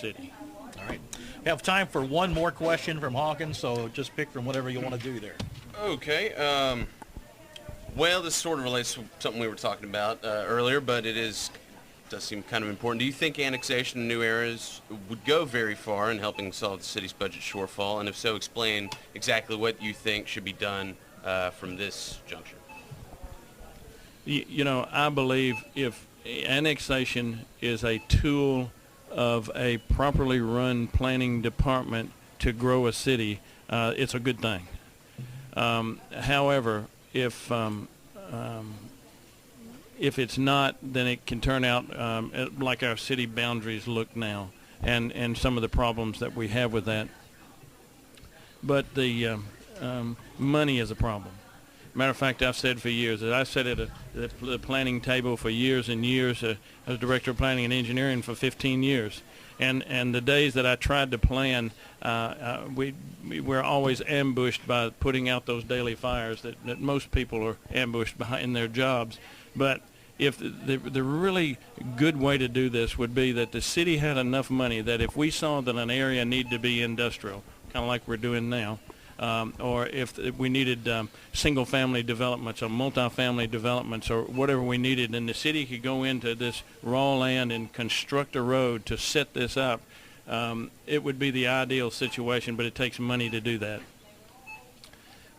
city. All right. We have time for one more question from Hawkins, so just pick from whatever you want to do there. Okay. Well, this sort of relates to something we were talking about earlier, but does seem kind of important. Do you think annexation in new areas would go very far in helping solve the city's budget shortfall? And if so, explain exactly what you think should be done from this juncture. I believe if annexation is a tool of a properly run planning department to grow a city, it's a good thing. However, if it's not, then it can turn out like our city boundaries look now, and some of the problems that we have with that. But the money is a problem. Matter of fact, I've said for years that I've sat at the planning table for years and years as director of planning and engineering for 15 years. And the days that I tried to plan, we were always ambushed by putting out those daily fires that most people are ambushed by in their jobs. But if the really good way to do this would be that the city had enough money that if we saw that an area needed to be industrial, kind of like we're doing now, or if we needed single-family developments or multi-family developments or whatever we needed, and the city could go into this raw land and construct a road to set this up, it would be the ideal situation, but it takes money to do that.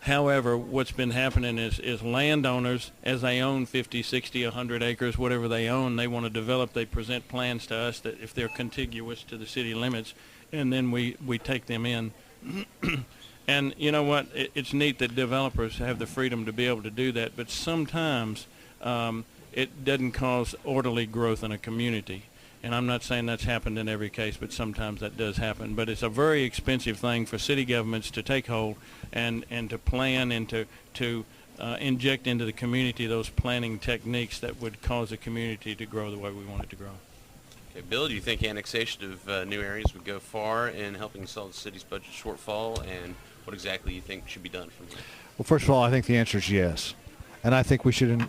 However, what's been happening is landowners, as they own 50, 60, 100 acres, whatever they own, they want to develop, they present plans to us that if they're contiguous to the city limits, and then we take them in. And you know what? It's neat that developers have the freedom to be able to do that, but sometimes it doesn't cause orderly growth in a community. And I'm not saying that's happened in every case, but sometimes that does happen. But it's a very expensive thing for city governments to take hold and to plan and to inject into the community those planning techniques that would cause a community to grow the way we want it to grow. Okay, Bill, do you think annexation of new areas would go far in helping solve the city's budget shortfall, and what exactly you think should be done from here? Well, first of all, I think the answer is yes. And I think we should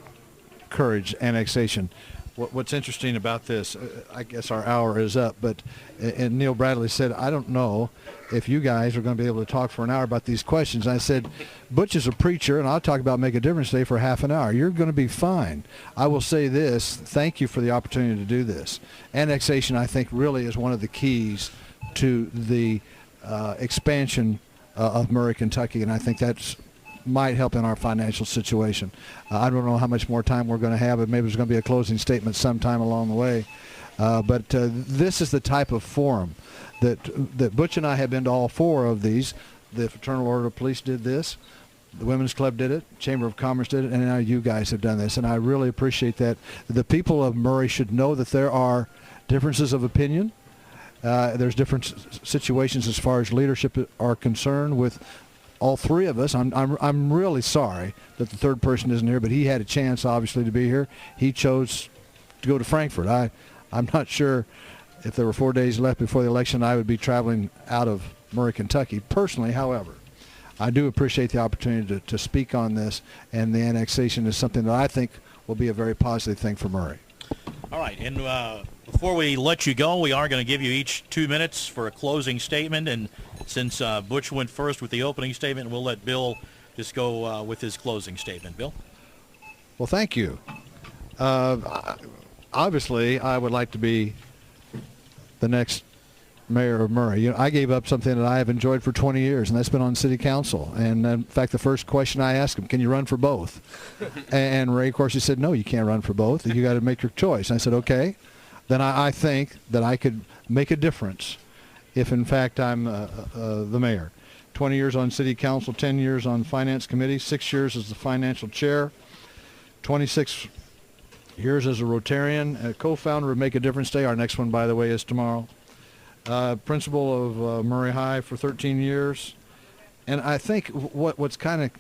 encourage annexation. What's interesting about this, I guess our hour is up, but and Neil Bradley said, I don't know if you guys are going to be able to talk for an hour about these questions. And I said, Butch is a preacher, and I'll talk about Make a Difference Day for half an hour. You're going to be fine. I will say this, thank you for the opportunity to do this. Annexation, I think, really is one of the keys to the expansion of Murray, Kentucky, and I think that's might help in our financial situation. I don't know how much more time we're going to have, but maybe there's going to be a closing statement sometime along the way. But this is the type of forum that Butch and I have been to all four of these. The Fraternal Order of Police did this. The Women's Club did it. Chamber of Commerce did it. And now you guys have done this. And I really appreciate that. The people of Murray should know that there are differences of opinion. There's different situations as far as leadership are concerned with all three of us. I'm really sorry that the third person isn't here, but he had a chance, obviously, to be here. He chose to go to Frankfurt. I'm not sure if there were 4 days left before the election, I would be traveling out of Murray, Kentucky. Personally, however, I do appreciate the opportunity to speak on this, and the annexation is something that I think will be a very positive thing for Murray. All right, and before we let you go, we are going to give you each 2 minutes for a closing statement, and since Butch went first with the opening statement, we'll let Bill just go with his closing statement. Bill? Well, thank you. Obviously, I would like to be the next mayor of Murray. I gave up something that I have enjoyed for 20 years, and that's been on city council. And in fact, the first question I asked him, can you run for both? And Ray, of course, he said, no, you can't run for both. You got to make your choice. And I said, okay. Then I think that I could make a difference if, in fact, I'm the mayor. 20 years on city council, 10 years on finance committee, 6 years as the financial chair, 26 years as a Rotarian, a co-founder of Make a Difference Day. Our next one, by the way, is tomorrow. Principal of Murray High for 13 years. And I think what's kind of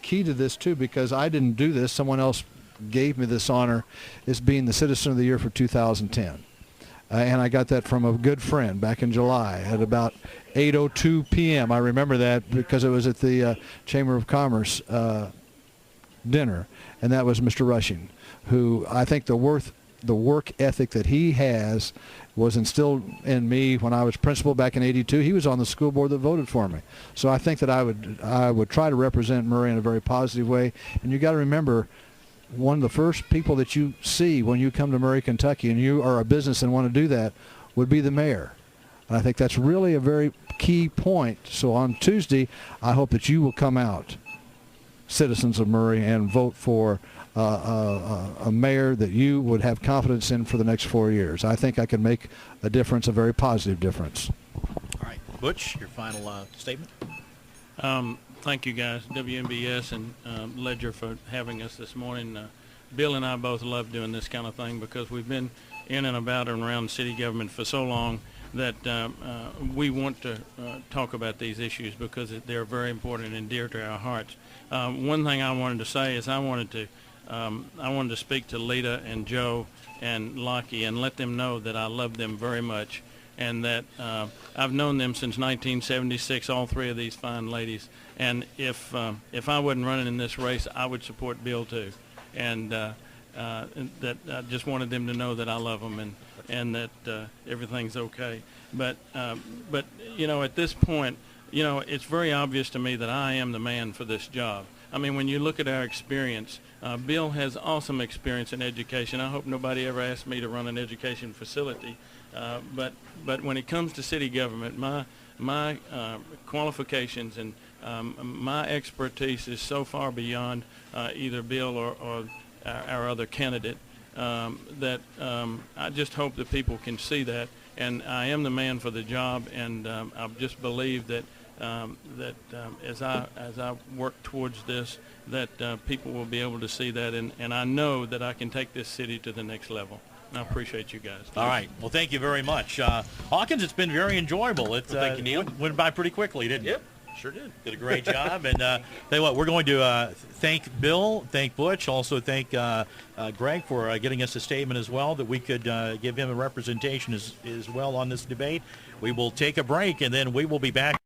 key to this, too, because I didn't do this, someone else gave me this honor, is being the Citizen of the Year for 2010. And I got that from a good friend back in July at about 8:02 p.m. I remember that because it was at the Chamber of Commerce dinner, and that was Mr. Rushing, who I think the work ethic that he has was instilled in me when I was principal back in '82. He was on the school board that voted for me. So I think that I would try to represent Murray in a very positive way. And you got to remember, one of the first people that you see when you come to Murray, Kentucky, and you are a business and want to do that, would be the mayor. And I think that's really a very key point. So on Tuesday, I hope that you will come out, citizens of Murray, and vote for a mayor that you would have confidence in for the next 4 years. I think I can make a difference, a very positive difference. All right. Butch, your final statement? Thank you, guys, WNBS and Ledger, for having us this morning. Bill and I both love doing this kind of thing because we've been in and about and around city government for so long that we want to talk about these issues because they're very important and dear to our hearts. One thing I wanted to say is I wanted to speak to Lita and Joe and Lockie and let them know that I love them very much, and that I've known them since 1976, all three of these fine ladies. And if I wasn't running in this race, I would support Bill too. And that I just wanted them to know that I love them and that everything's okay. But you know, at this point, you know, it's very obvious to me that I am the man for this job. I mean, when you look at our experience, Bill has awesome experience in education. I hope nobody ever asks me to run an education facility. But when it comes to city government, my qualifications and my expertise is so far beyond either Bill or our other candidate that I just hope that people can see that. And I am the man for the job, and I just believe that as I work towards this, that people will be able to see that, and I know that I can take this city to the next level. I appreciate you guys. All right. Well, thank you very much. Hawkins, it's been very enjoyable. It thank you, Neil. went by pretty quickly, didn't it? Yep, sure did. Did a great job. And tell you what, we're going to thank Bill, thank Butch, also thank Greg for getting us a statement as well, that we could give him a representation as well on this debate. We will take a break, and then we will be back.